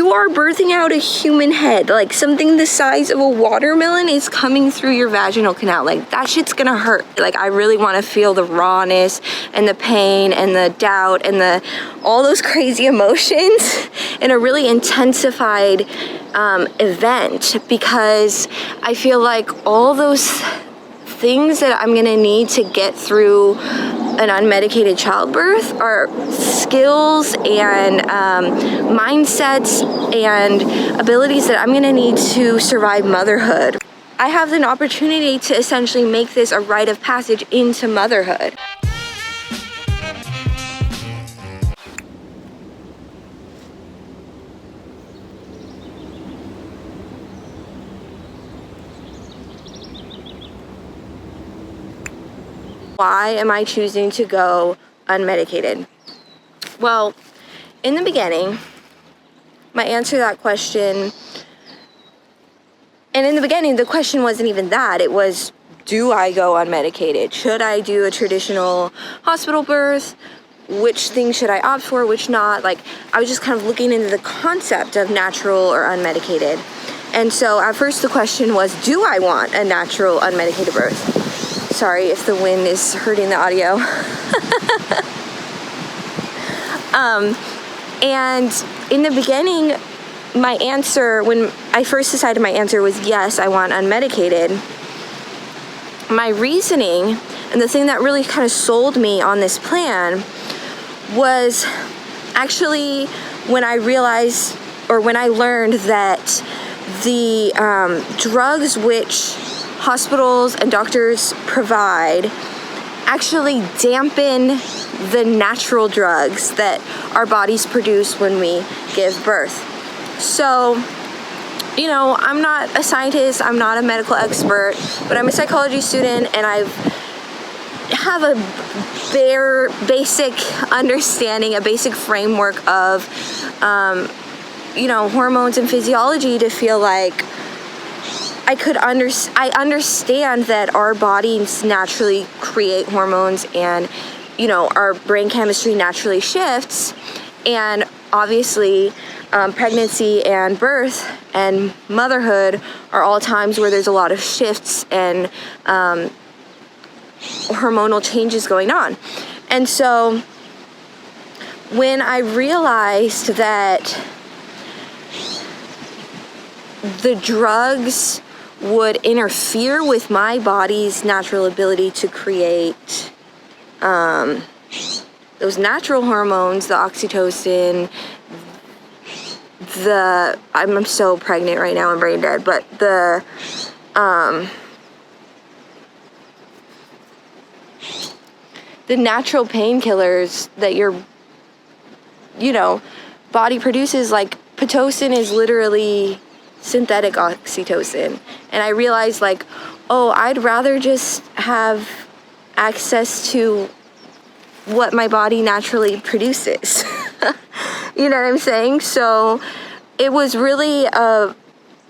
you are birthing out a human head. Like, something the size of a watermelon is coming through your vaginal canal. Like, that shit's gonna hurt. Like, I really want to feel the rawness and the pain and the doubt and all those crazy emotions in a really intensified event, because I feel like all those things that I'm gonna need to get through an unmedicated childbirth are skills and mindsets and abilities that I'm gonna need to survive motherhood. I have an opportunity to essentially make this a rite of passage into motherhood. Why am I choosing to go unmedicated? Well, in the beginning, my answer to that question, and in the beginning, the question wasn't even that. It was, do I go unmedicated? Should I do a traditional hospital birth? Which thing should I opt for, which not? Like, I was just kind of looking into the concept of natural or unmedicated. And so at first the question was, do I want a natural unmedicated birth? Sorry if the wind is hurting the audio. And in the beginning, my answer, when I first decided, my answer was yes, I want unmedicated. My reasoning, and the thing that really kind of sold me on this plan, was actually when I realized, or when I learned that the drugs which hospitals and doctors provide actually dampen the natural drugs that our bodies produce when we give birth. So, you know, I'm not a scientist, I'm not a medical expert, but I'm a psychology student, and I have a bare basic understanding, a basic framework of, you know, hormones and physiology to feel like I understand that our bodies naturally create hormones, and, you know, our brain chemistry naturally shifts, and obviously pregnancy and birth and motherhood are all times where there's a lot of shifts and hormonal changes going on. And so when I realized that the drugs would interfere with my body's natural ability to create those natural hormones, the oxytocin, I'm so pregnant right now, I'm brain dead, but the natural painkillers that your, you know, body produces, like Pitocin is literally synthetic oxytocin. And I realized, like, oh, I'd rather just have access to what my body naturally produces. You know what I'm saying? So it was really a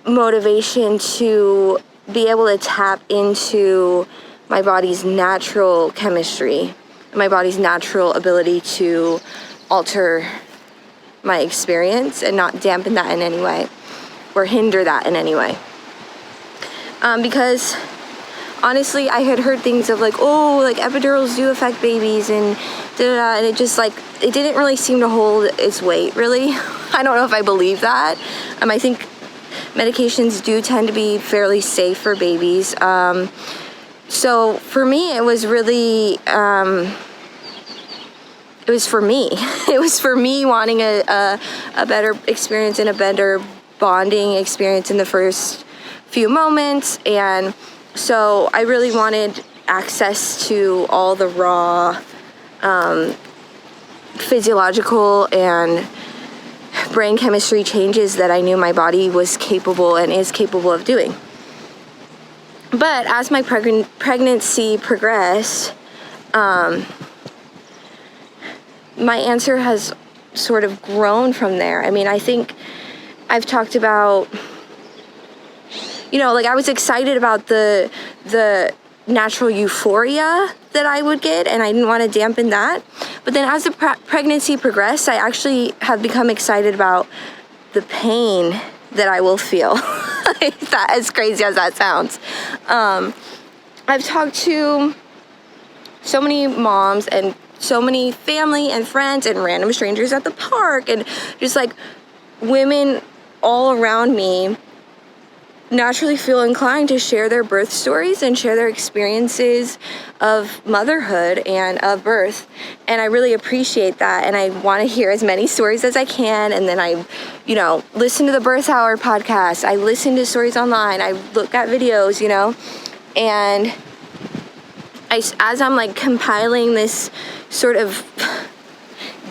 motivation to be able to tap into my body's natural chemistry, my body's natural ability to alter my experience and not dampen that in any way or hinder that in any way. Because honestly, I had heard things of like, oh, like epidurals do affect babies and da-da-da, and it just like, it didn't really seem to hold its weight, really. I don't know if I believe that. I think medications do tend to be fairly safe for babies. So for me, it was really, it was for me. It was for me wanting a better experience and a better bonding experience in the first few moments. And so I really wanted access to all the raw physiological and brain chemistry changes that I knew my body was capable and is capable of doing. But as my pregnancy progressed, my answer has sort of grown from there. I mean, I think I've talked about, you know, like I was excited about the natural euphoria that I would get, and I didn't want to dampen that. But then as the pregnancy progressed, I actually have become excited about the pain that I will feel. That, as crazy as that sounds. I've talked to so many moms and so many family and friends and random strangers at the park and just like women all around me naturally feel inclined to share their birth stories and share their experiences of motherhood and of birth. And I really appreciate that. And I want to hear as many stories as I can. And then I, listen to the Birth Hour podcast. I listen to stories online. I look at videos, and as I'm like compiling this sort of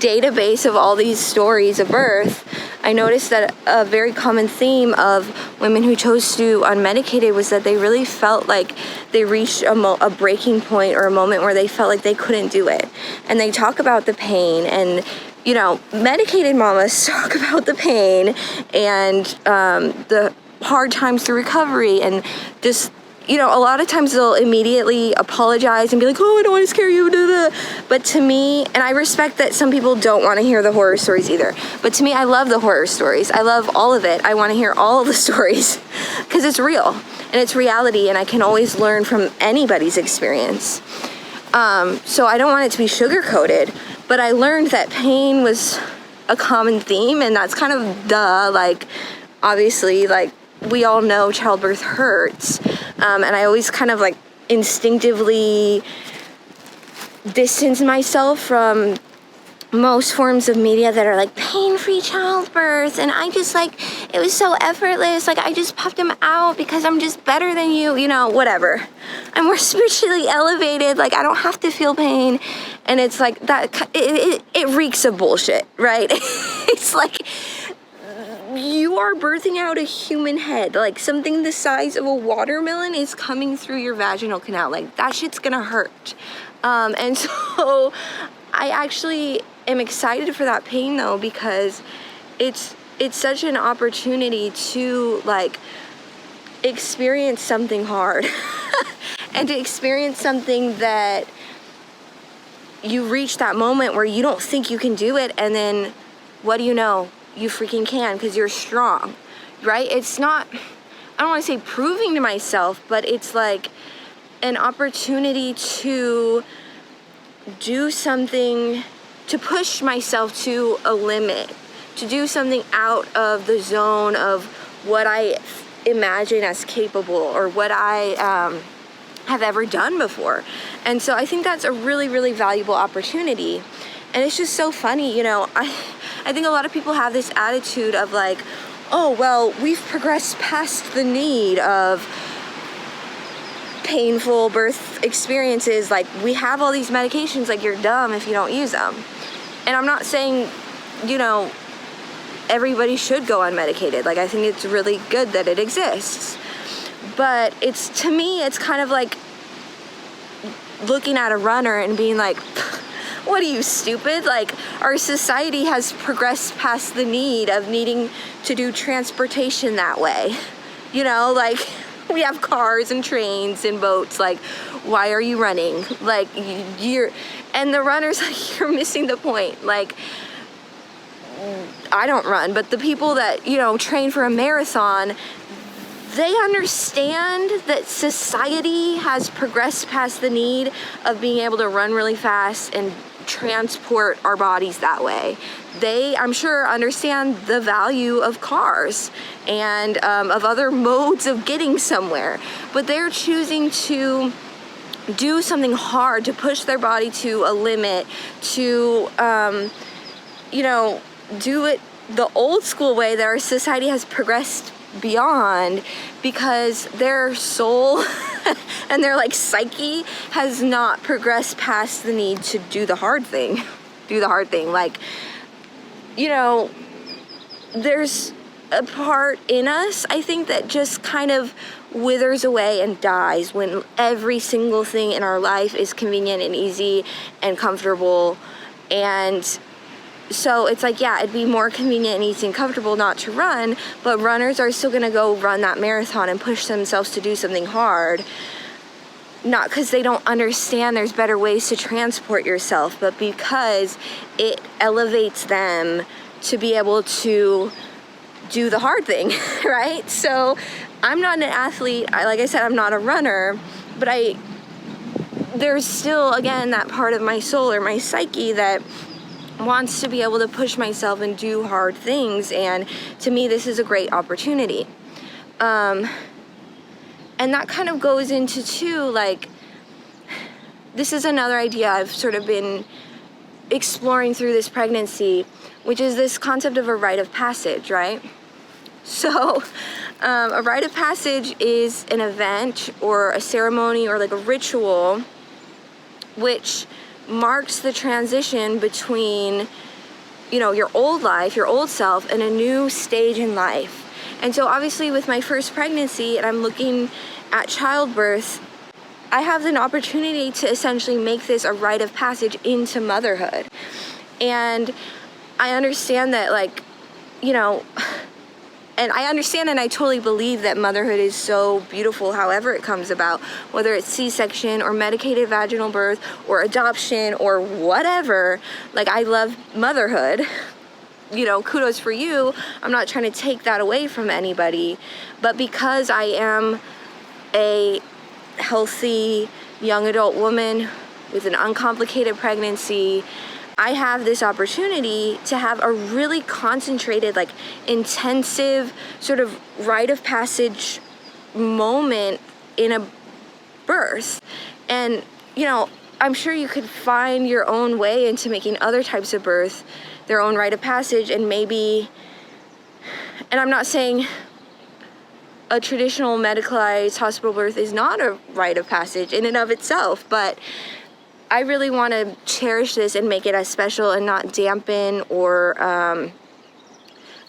database of all these stories of birth, I noticed that a very common theme of women who chose to do unmedicated was that they really felt like they reached a breaking point or a moment where they felt like they couldn't do it. And they talk about the pain, and medicated mamas talk about the pain and the hard times through recovery, and just a lot of times they'll immediately apologize and be like, oh, I don't want to scare you. But to me, and I respect that some people don't want to hear the horror stories either. But to me, I love the horror stories. I love all of it. I want to hear all of the stories because it's real and it's reality, and I can always learn from anybody's experience. So I don't want it to be sugar-coated, but I learned that pain was a common theme, and that's kind of obviously, we all know childbirth hurts. And I always kind of instinctively distance myself from most forms of media that are pain-free childbirth, and I just it was so effortless, I just popped him out because I'm just better than you, whatever. I'm more spiritually elevated, I don't have to feel pain. And it's that it reeks of bullshit, right? It's you are birthing out a human head, something the size of a watermelon is coming through your vaginal canal. That shit's gonna hurt. And so I actually am excited for that pain though, because it's such an opportunity to experience something hard and to experience something that you reach that moment where you don't think you can do it, and then what do you know? You freaking can, because you're strong, right? It's not, I don't want to say proving to myself, but it's an opportunity to do something, to push myself to a limit, to do something out of the zone of what I imagine as capable or what I have ever done before. And so I think that's a really, really valuable opportunity. And it's just so funny, I think a lot of people have this attitude of oh, well, we've progressed past the need of painful birth experiences. We have all these medications, you're dumb if you don't use them. And I'm not saying, everybody should go unmedicated. I think it's really good that it exists. But to me, it's kind of looking at a runner and being what are you, stupid? Our society has progressed past the need of needing to do transportation that way. We have cars and trains and boats. Why are you running? And the runner's you're missing the point. I don't run, but the people that, train for a marathon, they understand that society has progressed past the need of being able to run really fast and transport our bodies that way. They, I'm sure, understand the value of cars and of other modes of getting somewhere, but they're choosing to do something hard, to push their body to a limit, to do it the old school way that our society has progressed beyond, because their soul and their psyche has not progressed past the need to do the hard thing. There's a part in us, I think, that just kind of withers away and dies when every single thing in our life is convenient and easy and comfortable. And so it's it'd be more convenient and easy and comfortable not to run, but runners are still gonna go run that marathon and push themselves to do something hard, not because they don't understand there's better ways to transport yourself, but because it elevates them to be able to do the hard thing, right? So I'm not an athlete. Like I said, I'm not a runner, but there's still, again, that part of my soul or my psyche that wants to be able to push myself and do hard things. And to me, this is a great opportunity. And that kind of goes into too, like, this is another idea I've sort of been exploring through this pregnancy, which is this concept of a rite of passage, right? So a rite of passage is an event or a ceremony or like a ritual which marks the transition between, you know, your old life, your old self, and a new stage in life. And so obviously with my first pregnancy, and I'm looking at childbirth, I have an opportunity to essentially make this a rite of passage into motherhood. And I understand that, like, you know, and I understand and I totally believe that motherhood is so beautiful however it comes about, whether it's C-section or medicated vaginal birth or adoption or whatever. Like, I love motherhood. You know, kudos for you. I'm not trying to take that away from anybody. But because I am a healthy young adult woman with an uncomplicated pregnancy, I have this opportunity to have a really concentrated, like, intensive sort of rite of passage moment in a birth. And, you know, I'm sure you could find your own way into making other types of birth their own rite of passage. And maybe, and I'm not saying a traditional medicalized hospital birth is not a rite of passage in and of itself, but I really want to cherish this and make it as special and not dampen or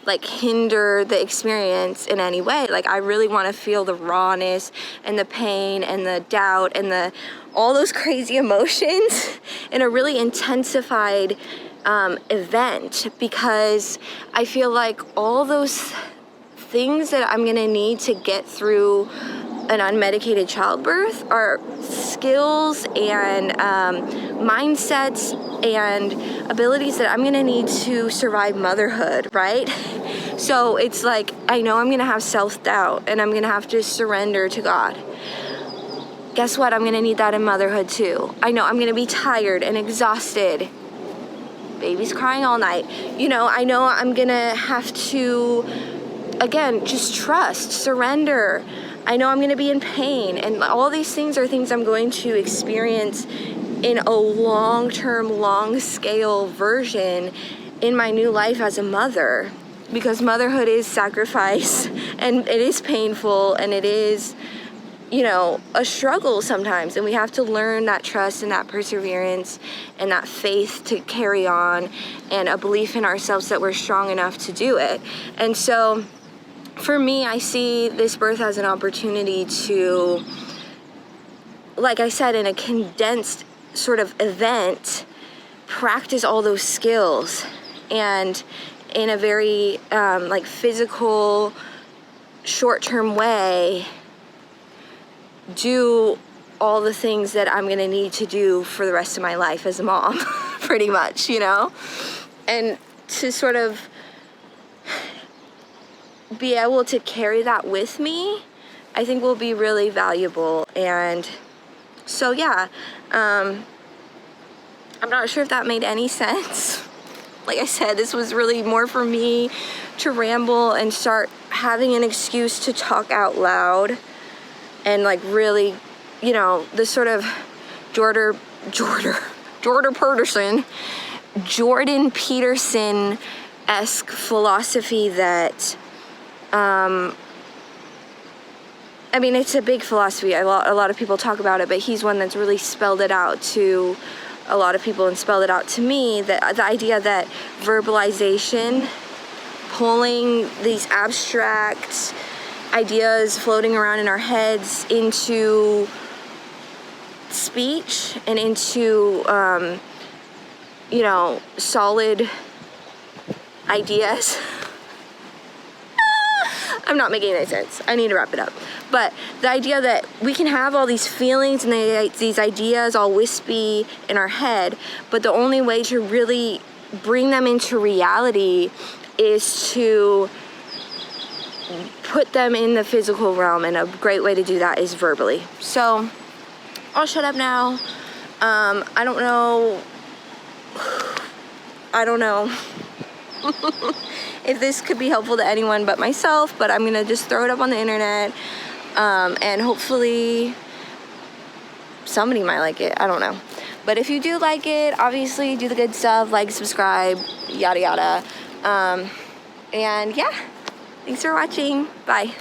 like hinder the experience in any way. Like, I really want to feel the rawness and the pain and the doubt and all those crazy emotions in a really intensified event, because I feel like all those things that I'm gonna need to get through an unmedicated childbirth are skills and mindsets and abilities that I'm gonna need to survive motherhood, right? So it's like, I know I'm gonna have self-doubt and I'm gonna have to surrender to God. Guess what? I'm gonna need that in motherhood too. I know I'm gonna be tired and exhausted. Baby's crying all night. You know I'm gonna have to, again, just trust, surrender. I know I'm going to be in pain, and all these things are things I'm going to experience in a long-term, long-scale version in my new life as a mother, because motherhood is sacrifice, and it is painful, and it is, you know, a struggle sometimes, and we have to learn that trust and that perseverance and that faith to carry on, and a belief in ourselves that we're strong enough to do it. And so for me, I see this birth as an opportunity to, like I said, in a condensed sort of event, practice all those skills, and in a very like physical, short-term way, do all the things that I'm gonna need to do for the rest of my life as a mom, pretty much, you know? And to sort of be able to carry that with me, I think will be really valuable. And so, yeah, I'm not sure if that made any sense. Like I said, this was really more for me to ramble and start having an excuse to talk out loud, and like really, you know, this sort of Jordan Peterson-esque philosophy that, I mean, it's a big philosophy. A lot of people talk about it, but he's one that's really spelled it out to a lot of people and spelled it out to me, that the idea that verbalization, pulling these abstract ideas floating around in our heads into speech and into, you know, solid ideas. I'm not making any sense. I need to wrap it up. But the idea that we can have all these feelings and these ideas all wispy in our head, but the only way to really bring them into reality is to put them in the physical realm, and a great way to do that is verbally. So I'll shut up now. I don't know if this could be helpful to anyone but myself, but I'm gonna just throw it up on the internet, and hopefully somebody might like it. I don't know. But if you do like it, obviously do the good stuff, like, subscribe, yada yada. And yeah, thanks for watching. Bye.